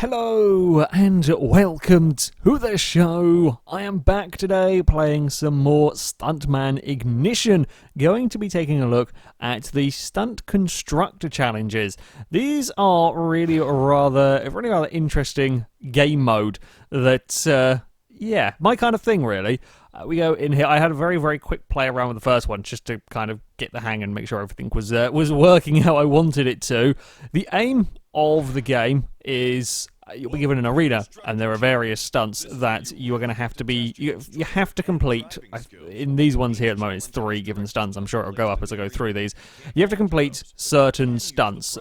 Hello and welcome to the show. I am back today playing some more Stuntman Ignition, going to be taking a look at the Stunt Constructor challenges. These are really rather interesting game mode that, yeah, my kind of thing really. We go in here. I had a very quick play around with the first one just to kind of get the hang and make sure everything was working how I wanted it to. The aim of the game is you'll be given an arena, and there are various stunts that you are going to have to be. You have to complete. In these ones here at the moment, it's 3 given stunts. I'm sure it'll go up as I go through these. You have to complete certain stunts,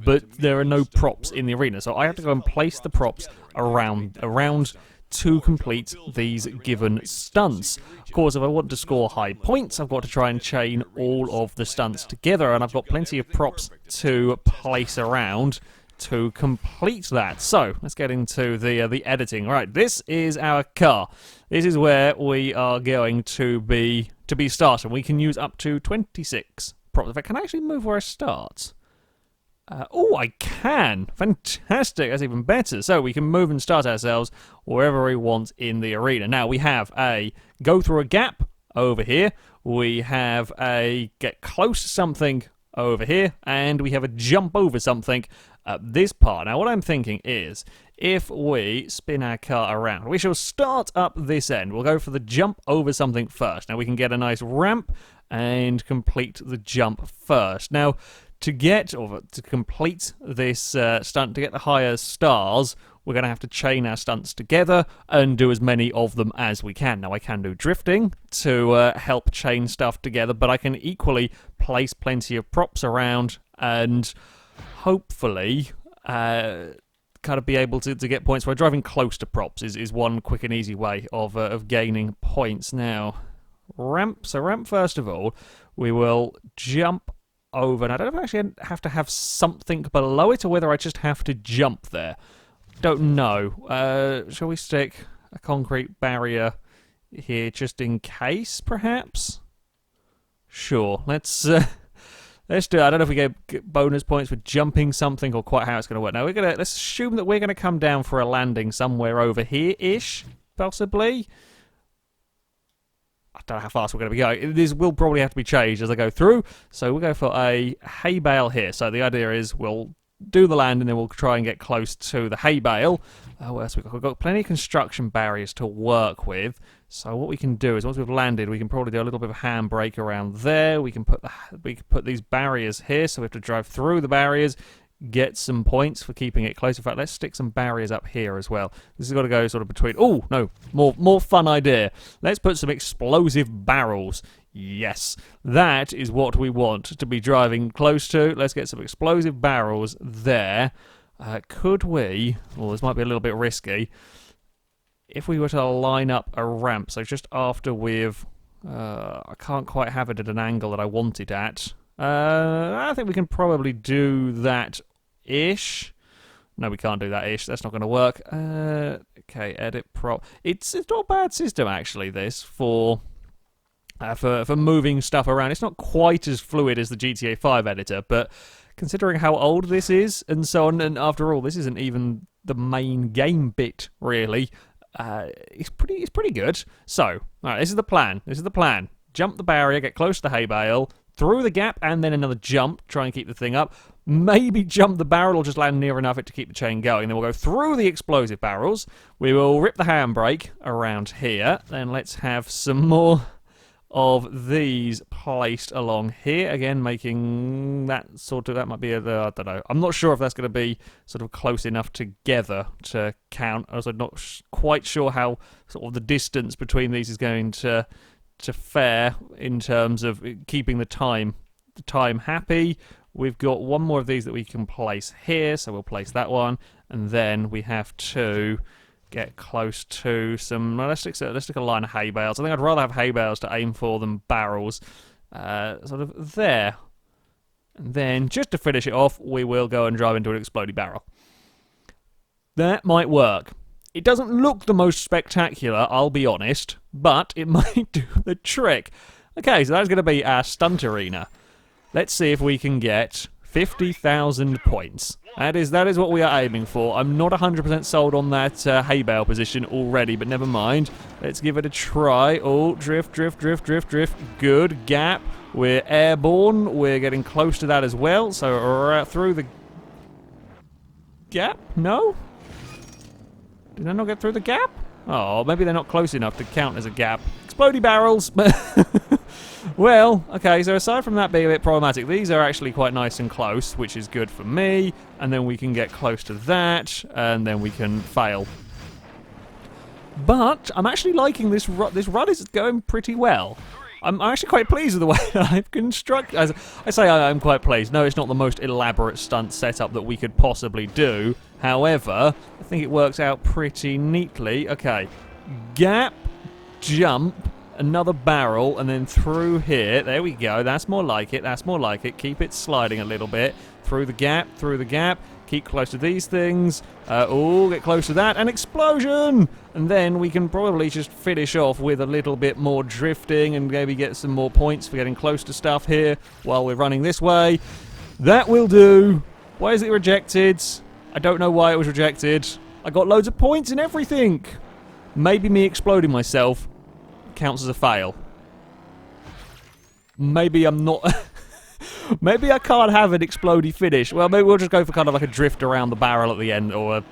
but there are no props in the arena, so I have to go and place the props around to complete these given stunts. Of course, if I want to score high points, I've got to try and chain all of the stunts together, and I've got plenty of props to place around to complete that. So let's get into the editing. All right, this is our car. This is where we are going to be starting. We can use up to 26 props. If I can actually move where I start. Oh, I can! Fantastic, that's even better. So we can move and start ourselves wherever we want in the arena. Now we have a go through a gap over here, we have a get close to something over here, and we have a jump over something at this part. Now what I'm thinking is, if we spin our car around, we shall start up this end. We'll go for the jump over something first. Now we can get a nice ramp and complete the jump first. Now, to complete this stunt, to get the higher stars, we're going to have to chain our stunts together and do as many of them as we can. Now, I can do drifting to help chain stuff together, but I can equally place plenty of props around and hopefully kind of be able to get points. Where driving close to props is one quick and easy way of gaining points. Now, ramp. So ramp first of all, we will jump over, and I don't know if I actually have to have something below it or whether I just have to jump there. Don't know. Shall we stick a concrete barrier here just in case, perhaps? Sure. Let's do it. I don't know if we get bonus points for jumping something or quite how it's going to work. Now let's assume that we're going to come down for a landing somewhere over here-ish, possibly. I don't know how fast we're going to be going. This will probably have to be changed as I go through. So we'll go for a hay bale here. So the idea is we'll do the land and then we'll try and get close to the hay bale. What else we've got plenty of construction barriers to work with. So what we can do is once we've landed, we can probably do a little bit of a handbrake around there. We can put these barriers here, so we have to drive through the barriers, get some points for keeping it close. In fact, let's stick some barriers up here as well. This has got to go sort of between. Oh no, more fun idea. Let's put some explosive barrels. Yes, that is what we want to be driving close to. Let's get some explosive barrels there. Could we? Well, this might be a little bit risky. If we were to line up a ramp, so just after we've, I can't quite have it at an angle that I want it at. I think we can probably do that-ish. No, we can't do that-ish. That's not going to work. Okay, edit prop. It's not a bad system, actually, this, for moving stuff around. It's not quite as fluid as the GTA 5 editor, but considering how old this is and so on, and after all, this isn't even the main game bit, really, it's pretty good. So, all right, this is the plan. Jump the barrier, get close to the hay bale, through the gap, and then another jump, try and keep the thing up. Maybe jump the barrel or just land near enough it to keep the chain going. Then we'll go through the explosive barrels. We will rip the handbrake around here. Then let's have some more of these placed along here. Again, making that sort of, that might be I don't know. I'm not sure if that's going to be sort of close enough together to count. I'm also not quite sure how sort of the distance between these is going to fare in terms of keeping the time happy. We've got one more of these that we can place here, so we'll place that one, and then we have to get close to some. Let's stick a line of hay bales. I think I'd rather have hay bales to aim for than barrels. Sort of there, and then just to finish it off, we will go and drive into an exploding barrel. That might work. It doesn't look the most spectacular, I'll be honest, but it might do the trick. Okay, so that's going to be our stunt arena. Let's see if we can get 50,000 points. That is what we are aiming for. I'm not 100% sold on that hay bale position already, but never mind. Let's give it a try. Oh, drift, drift, drift, drift, drift. Good. Gap. We're airborne. We're getting close to that as well. So through the gap? No? Did I not get through the gap? Oh, maybe they're not close enough to count as a gap. Explodey barrels! Well, okay, so aside from that being a bit problematic, these are actually quite nice and close, which is good for me. And then we can get close to that, and then we can fail. But I'm actually liking this run. This run is going pretty well. I'm actually quite pleased with the way that I've constructed. As I say, I'm quite pleased. No, it's not the most elaborate stunt setup that we could possibly do. However, I think it works out pretty neatly. Okay, gap, jump, another barrel, and then through here. There we go. That's more like it. That's more like it. Keep it sliding a little bit. Through the gap, through the gap. Keep close to these things. Oh, get close to that. An explosion! And then we can probably just finish off with a little bit more drifting and maybe get some more points for getting close to stuff here while we're running this way. That will do. Why is it rejected? I don't know why it was rejected. I got loads of points and everything. Maybe me exploding myself counts as a fail. Maybe I'm not... Maybe I can't have an explodey finish. Well, maybe we'll just go for kind of like a drift around the barrel at the end, or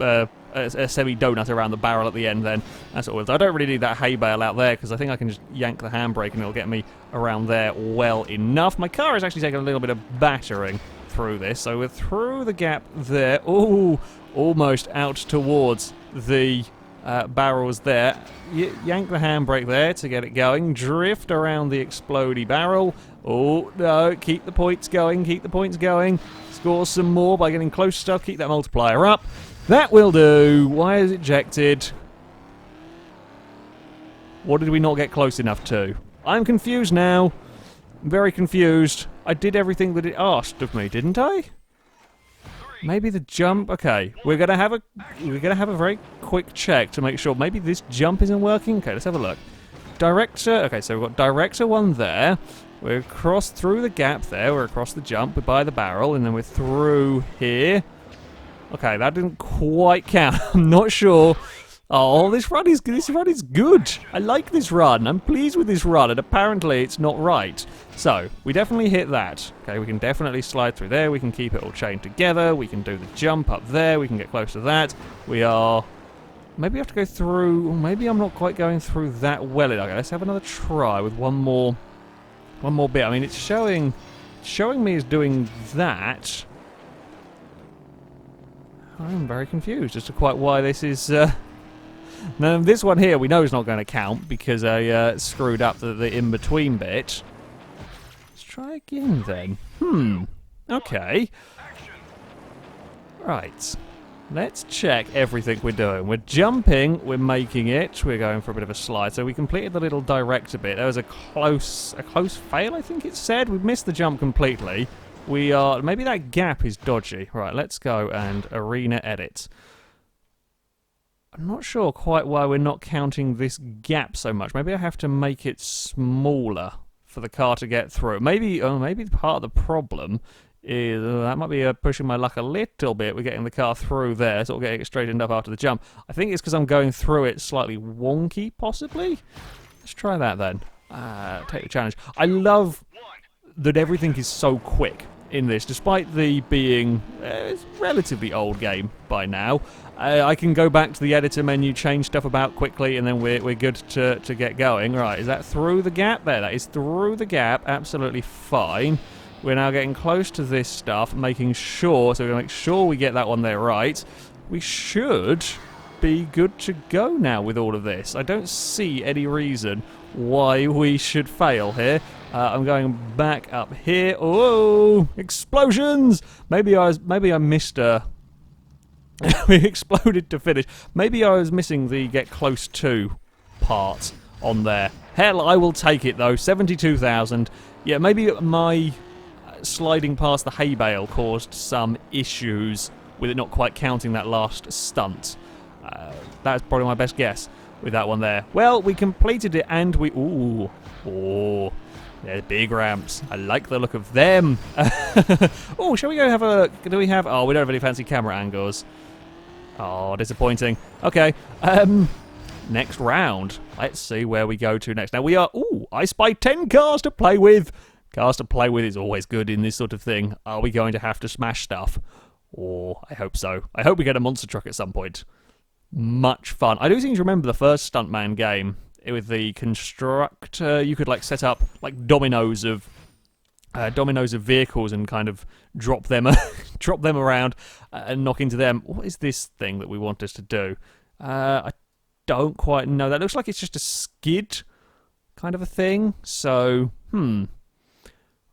a semi-donut around the barrel at the end then. That's what we'll do. I don't really need that hay bale out there, because I think I can just yank the handbrake and it'll get me around there well enough. My car is actually taking a little bit of battering through this, so we're through the gap there. Ooh, almost out towards the barrels there. Yank the handbrake there to get it going. Drift around the explodey barrel. Oh, no, keep the points going, keep the points going. Score some more by getting close stuff. Keep that multiplier up. That will do. Why is it ejected? What did we not get close enough to? I'm confused now. I'm very confused. I did everything that it asked of me, didn't I? Maybe the jump. Okay, we're gonna have a very quick check to make sure. Maybe this jump isn't working. Okay, let's have a look. Director. Okay, so we've got director one there. We're across through the gap there. We're across the jump. We're by the barrel, and then we're through here. Okay, that didn't quite count. I'm not sure. Oh, this run is good. I like this run. I'm pleased with this run, and apparently it's not right. So, we definitely hit that. Okay, we can definitely slide through there. We can keep it all chained together. We can do the jump up there. We can get close to that. We are... Maybe we have to go through... Maybe I'm not quite going through that well. Okay, let's have another try with one more bit. I mean, it's showing me as doing that. I'm very confused as to quite why this is... Now, this one here we know is not going to count because I screwed up the in-between bit. Let's try again then. Okay. Right. Let's check everything we're doing. We're jumping, we're making it, we're going for a bit of a slide. So we completed the little director bit. There was a close fail, I think it said. We've missed the jump completely. Maybe that gap is dodgy. Right, let's go and arena edit. I'm not sure quite why we're not counting this gap so much. Maybe I have to make it smaller for the car to get through. Maybe part of the problem is that might be pushing my luck a little bit. We're getting the car through there, sort of getting it straightened up after the jump. I think it's because I'm going through it slightly wonky, possibly. Let's try that then. Take the challenge. I love that everything is so quick in this, despite the being it's a relatively old game by now. I can go back to the editor menu, change stuff about quickly, and then we're good to get going. Right, is that through the gap? There, that is through the gap. Absolutely fine. We're now getting close to this stuff, making sure, so we're going to make sure we get that one there right. We should be good to go now with all of this. I don't see any reason why we should fail here. I'm going back up here. Oh, explosions! Maybe I missed we exploded to finish. Maybe I was missing the get close to part on there. Hell, I will take it though. 72,000. Yeah, maybe my sliding past the hay bale caused some issues with it not quite counting that last stunt. That's probably my best guess with that one there. Well, we completed it and we... Ooh. They're big ramps. I like the look of them. Oh, shall we go have a look? Do we have... Oh, we don't have any fancy camera angles. Oh, disappointing. Okay. Next round. Let's see where we go to next. Now we are... Ooh, I spy 10 cars to play with. Cars to play with is always good in this sort of thing. Are we going to have to smash stuff? Oh, I hope so. I hope we get a monster truck at some point. Much fun. I do seem to remember the first Stuntman game with the constructor. You could like set up like dominoes of vehicles and kind of drop them drop them around and knock into them. What is this thing that we want us to do? I don't quite know. That looks like it's just a skid kind of a thing. So,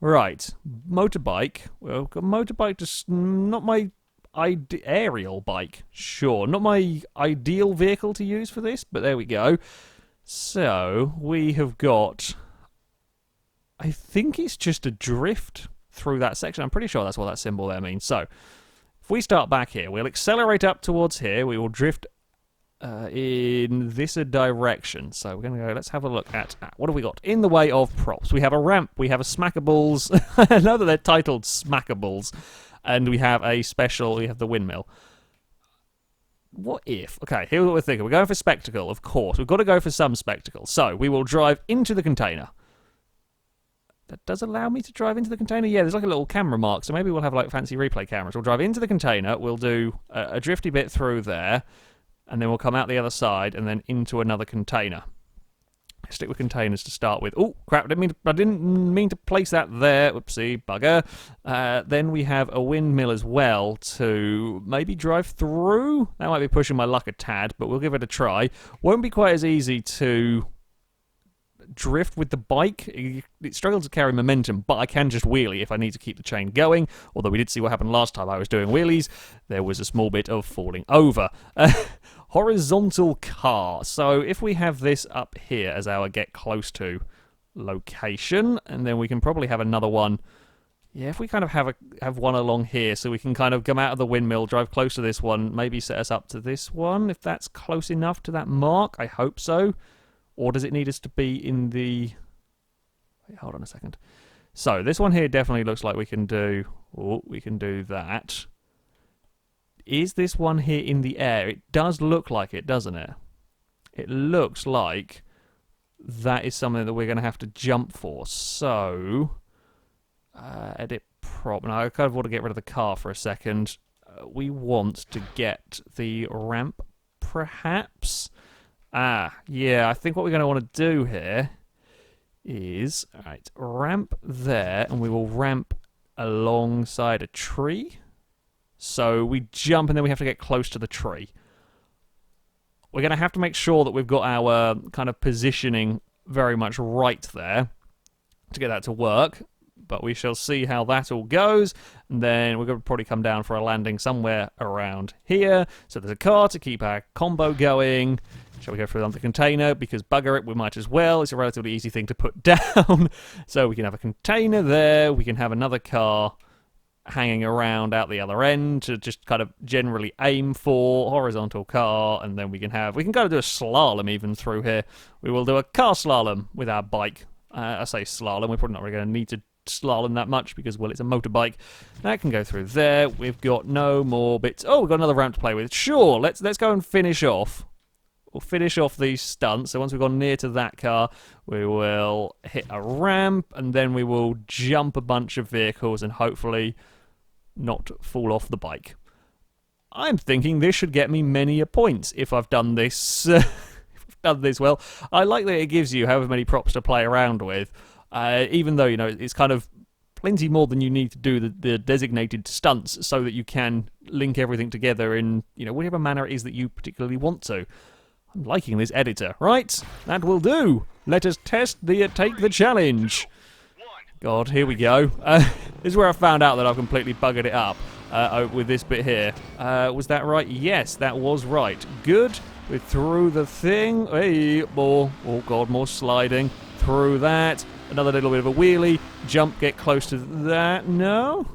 right. Motorbike. Well, motorbike just not my aerial bike. Sure, not my ideal vehicle to use for this, but there we go. So, we have got... I think it's just a drift through that section. I'm pretty sure that's what that symbol there means. So, if we start back here, we'll accelerate up towards here. We will drift in this direction. So, we're going to go... Let's have a look at... what have we got? In the way of props. We have a ramp. We have a smackables. I know that they're titled smackables. And we have a special... We have the windmill. What if... Okay, here's what we're thinking. We're going for spectacle, of course. We've got to go for some spectacle. So, we will drive into the container. That does allow me to drive into the container? Yeah, there's like a little camera mark, so maybe we'll have like fancy replay cameras. We'll drive into the container, we'll do a drifty bit through there, and then we'll come out the other side, and then into another container. Stick with containers to start with. Oh, crap, I didn't mean to place that there. Whoopsie, bugger. Then we have a windmill as well to maybe drive through. That might be pushing my luck a tad, but we'll give it a try. Won't be quite as easy to drift with the bike. It struggles to carry momentum, but I can just wheelie if I need to keep the chain going. Although we did see what happened last time I was doing wheelies. There was a small bit of falling over. Horizontal car. So if we have this up here as our get close to location, and then we can probably have another one. Yeah, if we kind of have one along here, so we can kind of come out of the windmill, drive close to this one, maybe set us up to this one, if that's close enough to that mark. I hope so. Or does it need us to be in the... Wait, hold on a second. So this one here definitely looks like we can do... Oh, we can do that. Is this one here in the air? It does look like it, doesn't it? It looks like that is something that we're going to have to jump for. So, edit prop. Now, I kind of want to get rid of the car for a second. We want to get the ramp, perhaps. Yeah, I think what we're going to want to do here is, alright, ramp there, and we will ramp alongside a tree. So we jump and then we have to get close to the tree. We're going to have to make sure that we've got our kind of positioning very much right there to get that to work. But we shall see how that all goes. And then we're going to probably come down for a landing somewhere around here. So there's a car to keep our combo going. Shall we go for another container? Because bugger it, we might as well. It's a relatively easy thing to put down. So we can have a container there. We can have another car hanging around out the other end to just kind of generally aim for horizontal car, and then we can kind of do a slalom even through here. We will do a car slalom with our bike. I say slalom, we're probably not really going to need to slalom that much because, well, it's a motorbike. That can go through there. We've got no more bits. Oh, we've got another ramp to play with. Sure, let's go and finish off. We'll finish off these stunts. So once we've gone near to that car, we will hit a ramp, and then we will jump a bunch of vehicles and hopefully not fall off the bike. I'm thinking this should get me many a points if I've done this. If I've done this well. I like that it gives you however many props to play around with, even though, you know, it's kind of plenty more than you need to do the designated stunts, so that you can link everything together in, you know, whatever manner it is that you particularly want to. I'm liking this editor. Right, that will do. Let us take the challenge. God, here we go. This is where I found out that I've completely buggered it up with this bit here. Was that right? Yes, that was right. Good. We're through the thing. Hey, more. Oh, God, more sliding. Through that. Another little bit of a wheelie. Jump, get close to that. No?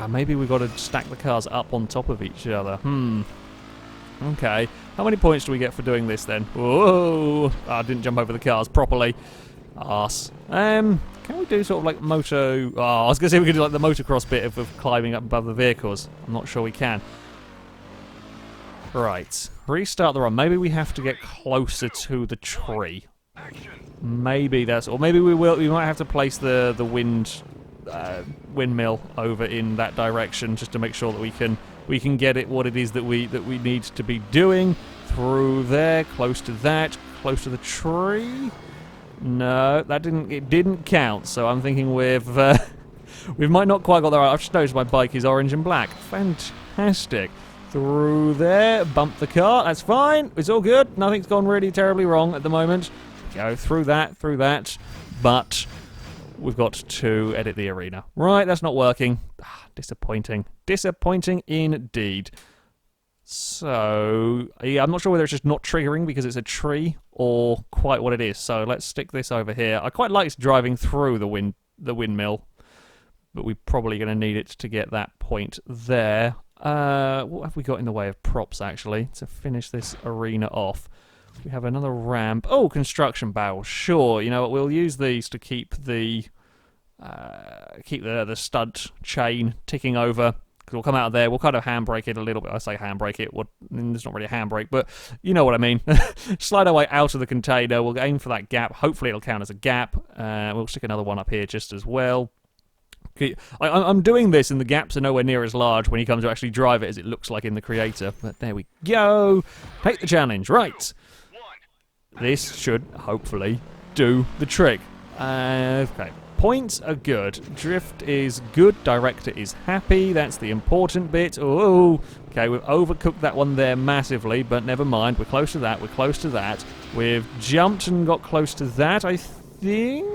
Maybe we've got to stack the cars up on top of each other. Okay. How many points do we get for doing this then? Whoa! I didn't jump over the cars properly. Arse. Can we do sort of like moto... Oh, I was going to say we could do like the motocross bit of climbing up above the vehicles. I'm not sure we can. Right. Restart the run. Maybe we have to get closer to the tree. Maybe that's... Or maybe we will. We might have to place the windmill over in that direction just to make sure that we can get it what it is that we need to be doing. Through there, close to that, close to the tree. No, it didn't count. So I'm thinking we might not quite got there. I've just noticed my bike is orange and black. Fantastic. Through there, bump the car. That's fine. It's all good. Nothing's gone really terribly wrong at the moment. Go through that, but we've got to edit the arena. Right, that's not working. Disappointing. Disappointing indeed. So, yeah, I'm not sure whether it's just not triggering because it's a tree or quite what it is. So let's stick this over here. I quite liked driving through the windmill, but we're probably going to need it to get that point there. What have we got in the way of props, actually, to finish this arena off? We have another ramp. Oh, construction barrels. Sure, you know what? We'll use these to keep the stunt chain ticking over. Because we'll come out of there. We'll kind of handbrake it a little bit. I say handbrake it. There's not really a handbrake, but you know what I mean. Slide our way out of the container. We'll aim for that gap. Hopefully, it'll count as a gap. We'll stick another one up here just as well. I'm doing this, and the gaps are nowhere near as large when you come to actually drive it as it looks like in the creator. But there we go. Take the challenge. Right. This should hopefully do the trick. Okay. Points are good. Drift is good. Director is happy. That's the important bit. Oh, okay, we've overcooked that one there massively, but never mind. We're close to that. We're close to that. We've jumped and got close to that, I think.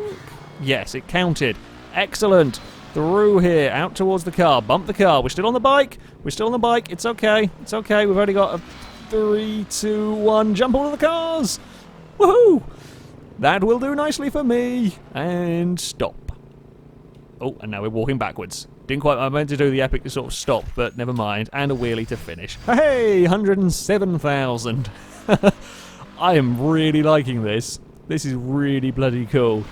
Yes, it counted. Excellent. Through here, out towards the car. Bump the car. We're still on the bike. We're still on the bike. It's okay. It's okay. We've only got a 3, 2, 1. Jump all of the cars. Woohoo! That will do nicely for me. And stop. Oh, and now we're walking backwards. Didn't quite... I meant to do the epic sort of stop, but never mind. And a wheelie to finish. Hey, 107,000. I am really liking this. This is really bloody cool.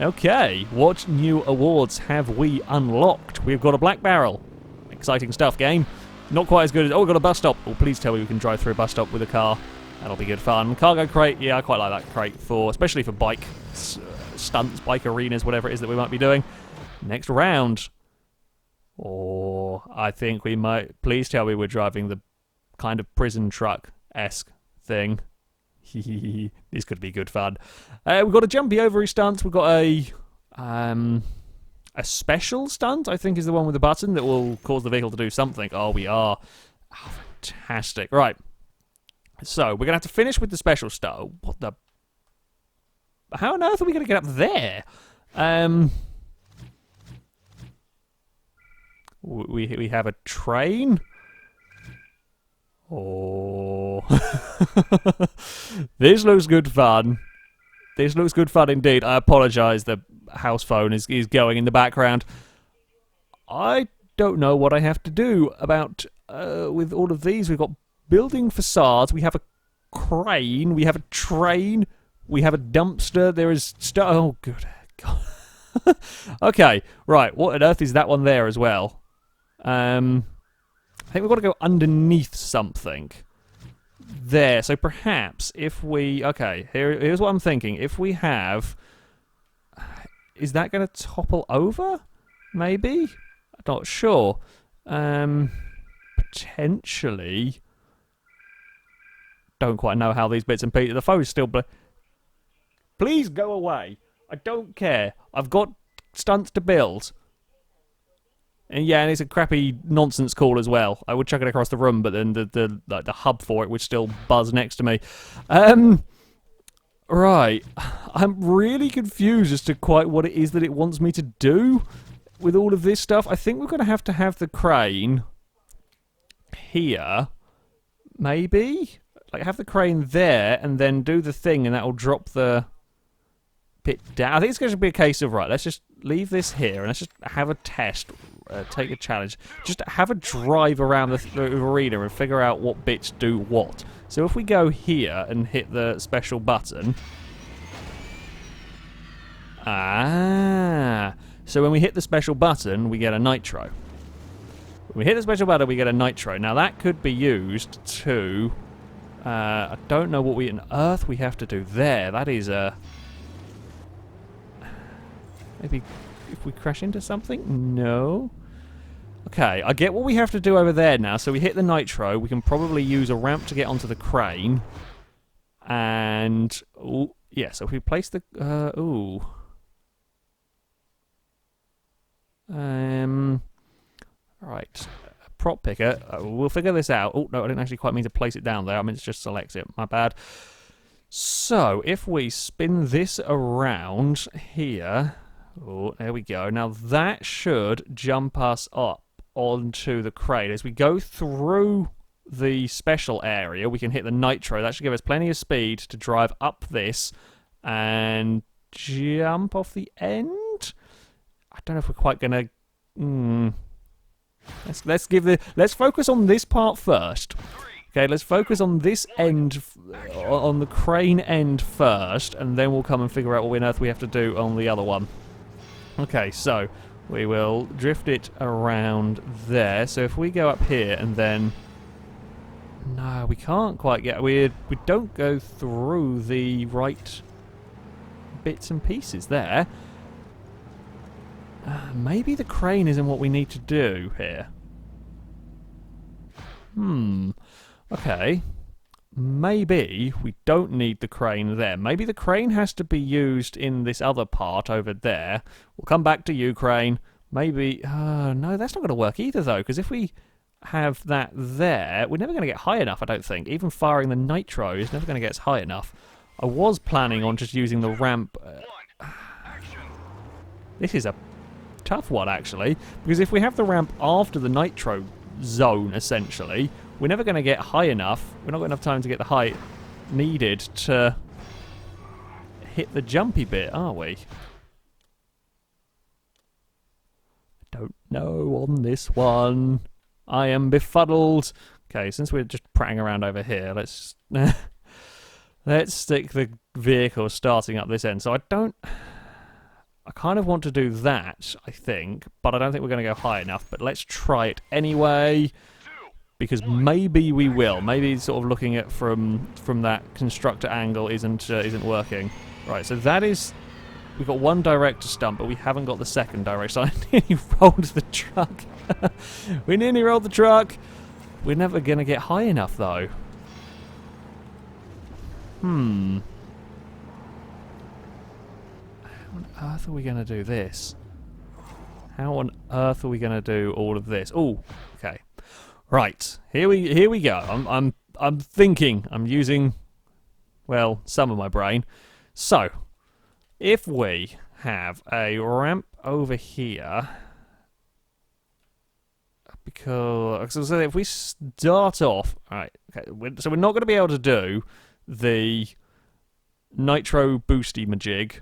Okay, what new awards have we unlocked? We've got a black barrel. Exciting stuff, game. Not quite as good as... Oh, we've got a bus stop. Oh, please tell me we can drive through a bus stop with a car. That'll be good fun. Cargo crate, yeah, I quite like that crate especially for bike stunts, bike arenas, whatever it is that we might be doing. Next round. Or I think we might... Please tell me we're driving the kind of prison truck-esque thing. This could be good fun. We've got a jumpy ovary stunt. We've got a special stunt, I think is the one with the button that will cause the vehicle to do something. Oh, we are. Oh, fantastic. Right. So, we're going to have to finish with the special stunt. What the... How on earth are we going to get up there? We have a train? Oh. This looks good fun. This looks good fun indeed. I apologise, the house phone is going in the background. I don't know what I have to do about... with all of these, we've got building facades, we have a crane, we have a train, we have a dumpster, there is... Oh, good God. Okay, right, what on earth is that one there as well? I think we've got to go underneath something. There, so perhaps if we... Okay, here's what I'm thinking. If we have... Is that going to topple over? Maybe? I'm not sure. Potentially... Don't quite know how these bits and pieces... The phone's still... Please go away. I don't care. I've got stunts to build. And yeah, and it's a crappy nonsense call as well. I would chuck it across the room, but then the hub for it would still buzz next to me. Right. I'm really confused as to quite what it is that it wants me to do with all of this stuff. I think we're going to have the crane here. Maybe? Like, have the crane there, and then do the thing, and that'll drop the bit down. I think it's going to be a case of, right, let's just leave this here, and let's just have a test, take a challenge. Just have a drive around the arena and figure out what bits do what. So if we go here and hit the special button... Ah. So when we hit the special button, we get a nitro. When we hit the special button, we get a nitro. Now that could be used to... I don't know what on earth we have to do there. That is a... Maybe if we crash into something? No. Okay, I get what we have to do over there now. So we hit the nitro. We can probably use a ramp to get onto the crane. And... Ooh, yeah, so if we place the... ooh. Right. Prop picker. We'll figure this out. Oh, no, I didn't actually quite mean to place it down there. I meant to just select it. My bad. So, if we spin this around here... Oh, there we go. Now, that should jump us up onto the crane. As we go through the special area, we can hit the nitro. That should give us plenty of speed to drive up this and jump off the end. I don't know if we're quite gonna. Let's focus on this part first. Okay, let's focus on this end, on the crane end first, and then we'll come and figure out what on earth we have to do on the other one. Okay, so we will drift it around there. So if we go up here and then... No, we can't quite get... We don't go through the right bits and pieces there. Maybe the crane isn't what we need to do here. Okay. Maybe we don't need the crane there. Maybe the crane has to be used in this other part over there. We'll come back to you, crane. Maybe... no, that's not going to work either, though, because if we have that there, we're never going to get high enough, I don't think. Even firing the nitro is never going to get us high enough. I was planning on just using the ramp... This is a tough one, actually, because if we have the ramp after the nitro zone, essentially... We're never going to get high enough. We're not got enough time to get the height needed to hit the jumpy bit, are we? I don't know on this one. I am befuddled. Okay, since we're just prattling around over here, let's stick the vehicle starting up this end. So I kind of want to do that, I think, but I don't think we're going to go high enough. But let's try it anyway. Because maybe we will. Maybe sort of looking at from that constructor angle isn't working. Right, so that is... We've got one director stunt, but we haven't got the second director. So I nearly rolled the truck. We nearly rolled the truck. We're never going to get high enough, though. How on earth are we going to do this? How on earth are we going to do all of this? Oh, okay. Right, here we go. I'm thinking. I'm using, well, some of my brain. So, if we have a ramp over here, because so if we start off, all right, okay, so we're not going to be able to do the nitro boosty majig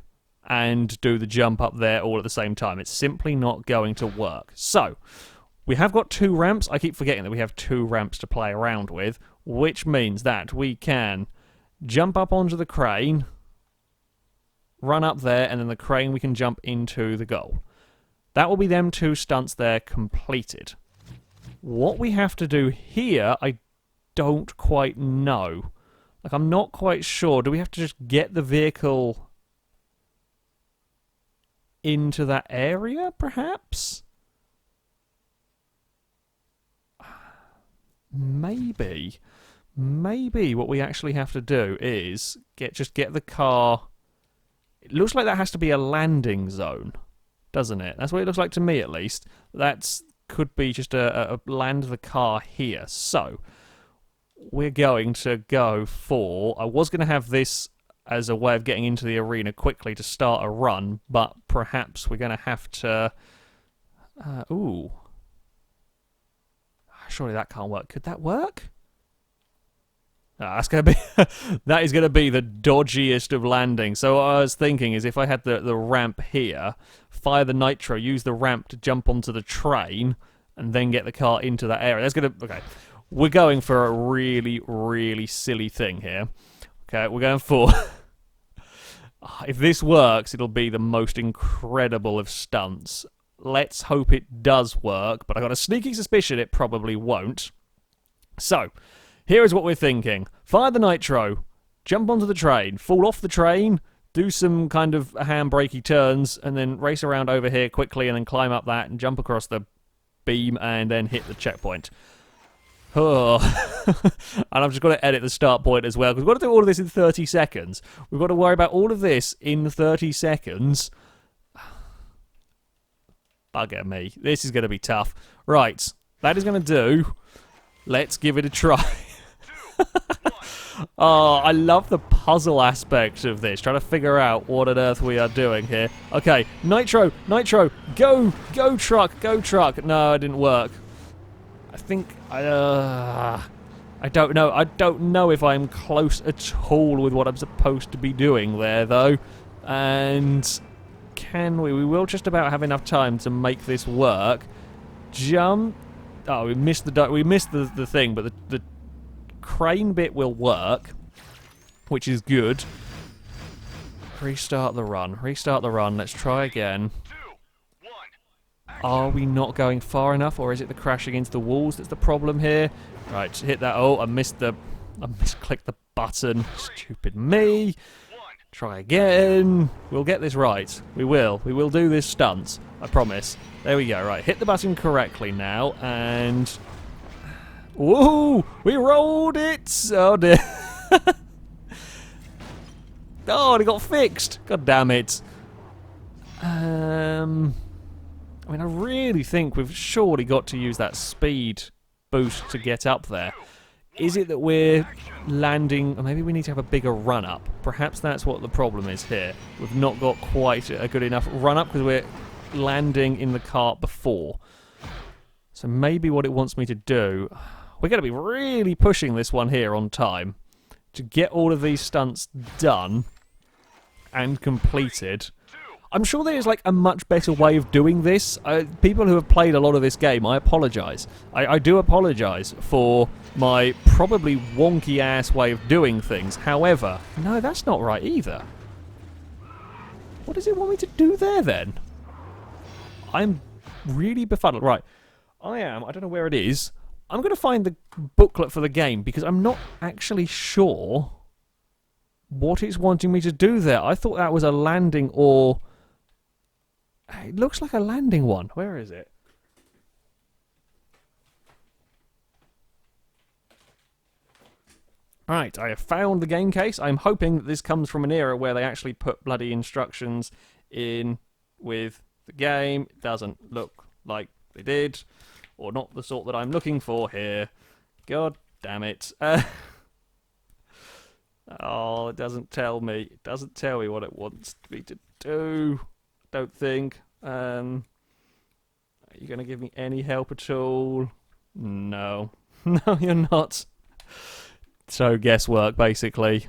and do the jump up there all at the same time. It's simply not going to work. So. We have got two ramps. I keep forgetting that we have two ramps to play around with, which means that we can jump up onto the crane, run up there, and then the crane we can jump into the goal. That will be them two stunts there completed. What we have to do here, I don't quite know. Like, I'm not quite sure. Do we have to just get the vehicle into that area, perhaps? Maybe what we actually have to do is just get the car... It looks like that has to be a landing zone, doesn't it? That's what it looks like to me, at least. That could be just a land the car here. So, we're going to go for... I was going to have this as a way of getting into the arena quickly to start a run, but perhaps we're going to have to... ooh... Surely that can't work. Could that work? That's going to be that is going to be the dodgiest of landings. So what I was thinking is if I had the ramp here, fire the nitro, use the ramp to jump onto the train, and then get the car into that area. That's going to... Okay. We're going for a really, really silly thing here. Okay, we're going for... If this works, it'll be the most incredible of stunts. Let's hope it does work, but I got a sneaky suspicion it probably won't. So, here is what we're thinking. Fire the nitro, jump onto the train, fall off the train, do some kind of handbrakey turns, and then race around over here quickly, and then climb up that and jump across the beam, and then hit the checkpoint. Oh. And I've just got to edit the start point as well, because we've got to do all of this in 30 seconds. We've got to worry about all of this in 30 seconds. Bugger me. This is going to be tough. Right, that is going to do. Let's give it a try. Oh, I love the puzzle aspect of this, trying to figure out what on earth we are doing here. Okay, nitro, nitro, go, go truck, go truck. No, it didn't work. I think, I don't know. I don't know if I'm close at all with what I'm supposed to be doing there, though. And can we? We will just about have enough time to make this work. Jump. Oh, we missed the thing, but the crane bit will work, which is good. Restart the run. Restart the run. Let's try again. Are we not going far enough, or is it the crashing into the walls that's the problem here? Right, hit that. Oh, I misclicked the button. Stupid me. Try again. We'll get this right. We will. We will do this stunts. I promise. There we go. Right, hit the button correctly now, and... Woohoo! We rolled it! Oh, dear. Oh, and it got fixed. God damn it. I mean, I really think we've surely got to use that speed boost to get up there. Is it that we're landing... Or maybe we need to have a bigger run-up. Perhaps that's what the problem is here. We've not got quite a good enough run-up because we're landing in the cart before. So maybe what it wants me to do... We're going to be really pushing this one here on time to get all of these stunts done and completed. I'm sure there is like a much better way of doing this. People who have played a lot of this game, I apologise. I do apologise for my probably wonky-ass way of doing things. However, no, that's not right either. What does it want me to do there, then? I'm really befuddled. Right, I don't know where it is. I'm going to find the booklet for the game, because I'm not actually sure what it's wanting me to do there. I thought that was a landing, or... It looks like a landing one. Where is it? Right, I have found the game case. I'm hoping that this comes from an era where they actually put bloody instructions in with the game. It doesn't look like they did, or not the sort that I'm looking for here. God damn it. Oh, it doesn't tell me. It doesn't tell me what it wants me to do. Don't think. Are you going to give me any help at all? No. No, you're not. So, guesswork, basically.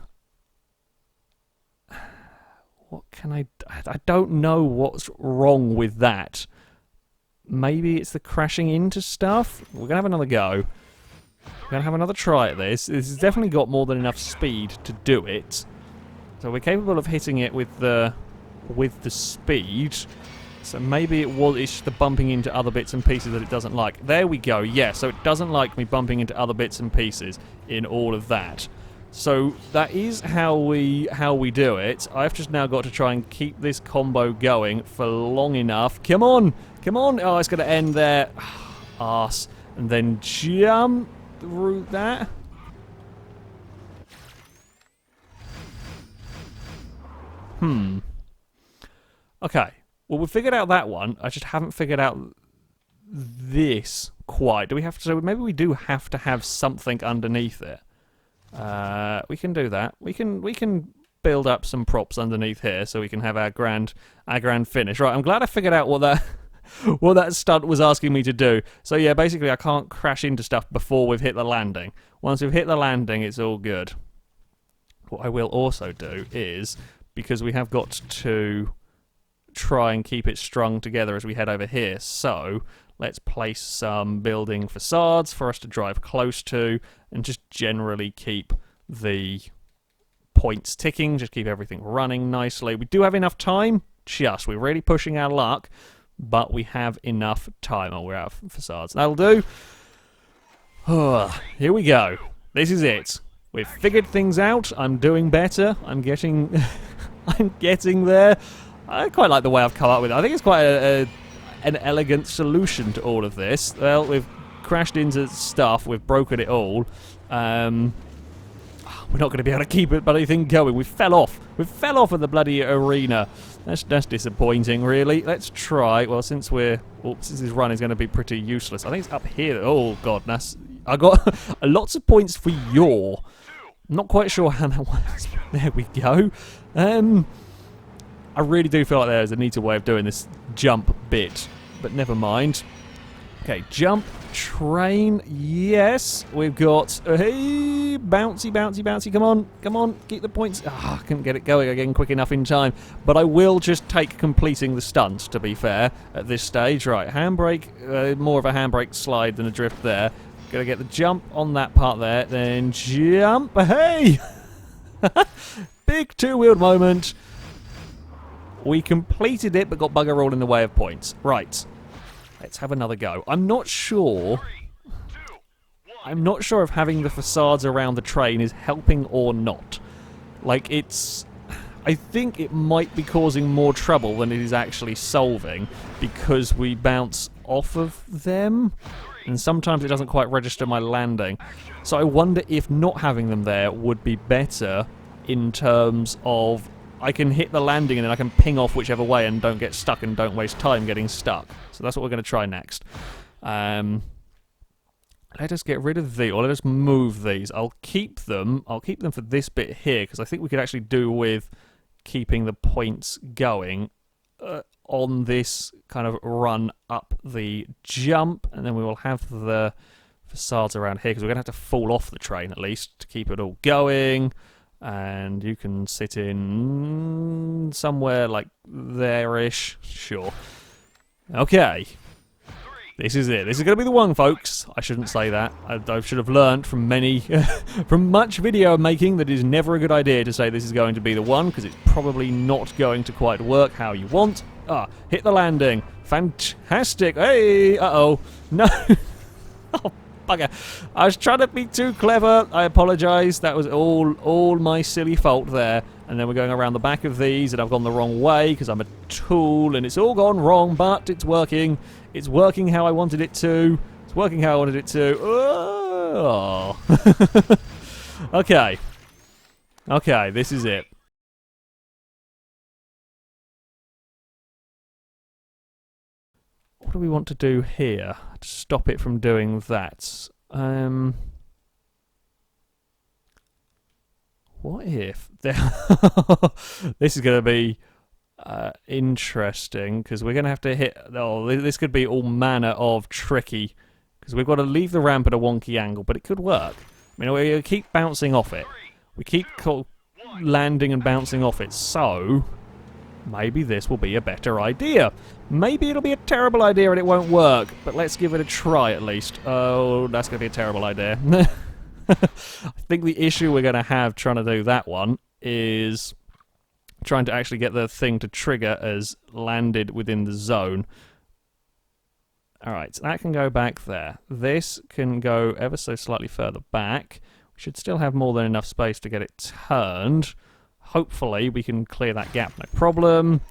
What can I don't know what's wrong with that. Maybe it's the crashing into stuff? We're going to have another go. We're going to have another try at this. This has definitely got more than enough speed to do it. So we're capable of hitting it with the speed. So maybe it's just the bumping into other bits and pieces that it doesn't like. There we go, yeah, so it doesn't like me bumping into other bits and pieces in all of that. So that is how we do it. I've just now got to try and keep this combo going for long enough. Come on! Come on! Oh, it's going to end there. Arse. And then jump through that. Okay. Well, we figured out that one. I just haven't figured out this quite. Do we have to? So maybe we do have to have something underneath it. We can do that. We can build up some props underneath here so we can have our grand finish. Right. I'm glad I figured out what that stunt was asking me to do. So yeah, basically I can't crash into stuff before we've hit the landing. Once we've hit the landing, it's all good. What I will also do is, because we have got to try and keep it strung together as we head over here, so let's place some building facades for us to drive close to and just generally keep the points ticking, just keep everything running nicely. We do have enough time, we're really pushing our luck, but we have enough time. Oh, we're out of facades. That'll do. Here we go. This is it. We've figured things out. I'm doing better. I'm getting I'm getting there. I quite like the way I've come up with it. I think it's quite an elegant solution to all of this. Well, we've crashed into stuff. We've broken it all. We're not going to be able to keep it bloody thing going. We fell off. We fell off of the bloody arena. That's disappointing, really. Let's try. Well, since this run is going to be pretty useless. I think it's up here. Oh god, I got lots of points for yaw. Not quite sure how that works. There we go. I really do feel like there's a neater way of doing this jump bit, but never mind. Okay, jump, train, yes. We've got, hey, bouncy, bouncy, bouncy, come on, keep the points. I couldn't get it going again quick enough in time, but I will just take completing the stunt, to be fair, at this stage. Right, handbrake, more of a handbrake slide than a drift there. Gotta get the jump on that part there, then jump, hey! Big two-wheeled moment. We completed it, but got bugger all in the way of points. Right. Let's have another go. I'm not sure if having the facades around the train is helping or not. Like, I think it might be causing more trouble than it is actually solving, because we bounce off of them, and sometimes it doesn't quite register my landing. So I wonder if not having them there would be better in terms of I can hit the landing and then I can ping off whichever way and don't get stuck and don't waste time getting stuck. So that's what we're going to try next. Let us get rid of these, or let us move these. I'll keep them for this bit here, because I think we could actually do with keeping the points going on this kind of run up the jump, and then we will have the facades around here, because we're going to have to fall off the train at least to keep it all going. And you can sit in somewhere like there-ish. Sure. Okay. This is it. This is going to be the one, folks. I shouldn't say that. I should have learned from from much video making that it is never a good idea to say this is going to be the one, because it's probably not going to quite work how you want. Hit the landing. Fantastic. Hey, uh-oh. No. Oh, bugger. I was trying to be too clever. I apologise. That was all my silly fault there. And then we're going around the back of these, and I've gone the wrong way because I'm a tool, and it's all gone wrong, but it's working. It's working how I wanted it to. It's working how I wanted it to. Oh. Okay. Okay, this is it. What do we want to do here to stop it from doing that? What if... This is going to be interesting, because we're going to have to hit... Oh, this could be all manner of tricky, because we've got to leave the ramp at a wonky angle, but it could work. I mean, we keep bouncing off it. We keep landing and bouncing off it, so... maybe this will be a better idea. Maybe it'll be a terrible idea and it won't work, but let's give it a try at least. Oh, that's going to be a terrible idea. I think the issue we're going to have trying to do that one is trying to actually get the thing to trigger as landed within the zone. Alright, so that can go back there. This can go ever so slightly further back. We should still have more than enough space to get it turned. Hopefully we can clear that gap, no problem.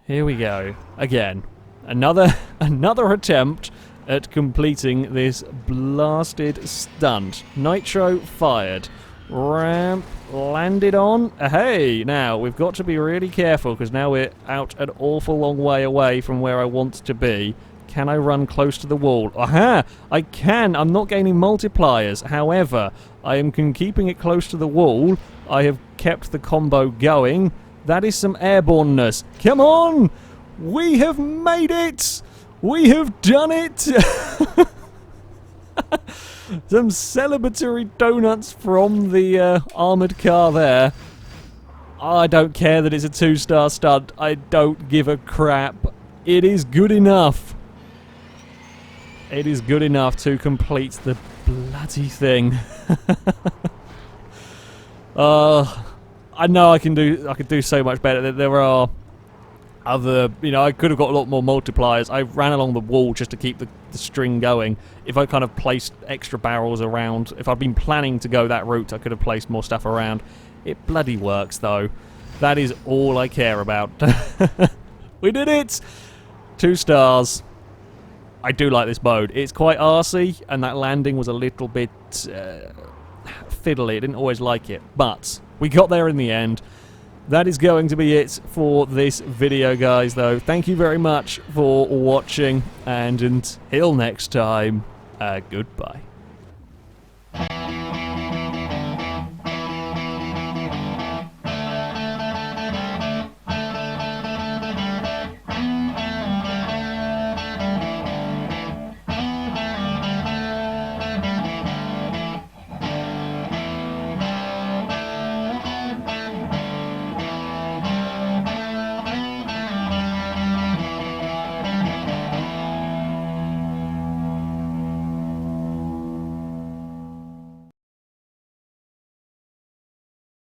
Here we go. Again. Another attempt at completing this blasted stunt. Nitro fired. Ramp landed on. Hey, now we've got to be really careful, because now we're out an awful long way away from where I want to be. Can I run close to the wall? Aha! I can! I'm not gaining multipliers. However, I am keeping it close to the wall. I have kept the combo going. That is some airborneness. Come on! We have made it! We have done it! Some celebratory donuts from the armoured car there. I don't care that it's a 2-star stunt. I don't give a crap. It is good enough. It is good enough to complete the bloody thing. I know I could do so much better. There are other, I could have got a lot more multipliers. I ran along the wall just to keep the string going. If I kind of placed extra barrels around, if I'd been planning to go that route, I could have placed more stuff around. It bloody works, though. That is all I care about. We did it! 2 stars. I do like this mode. It's quite arsey, and that landing was a little bit fiddly. I didn't always like it, but we got there in the end. That is going to be it for this video, guys, though. Thank you very much for watching, and until next time, goodbye.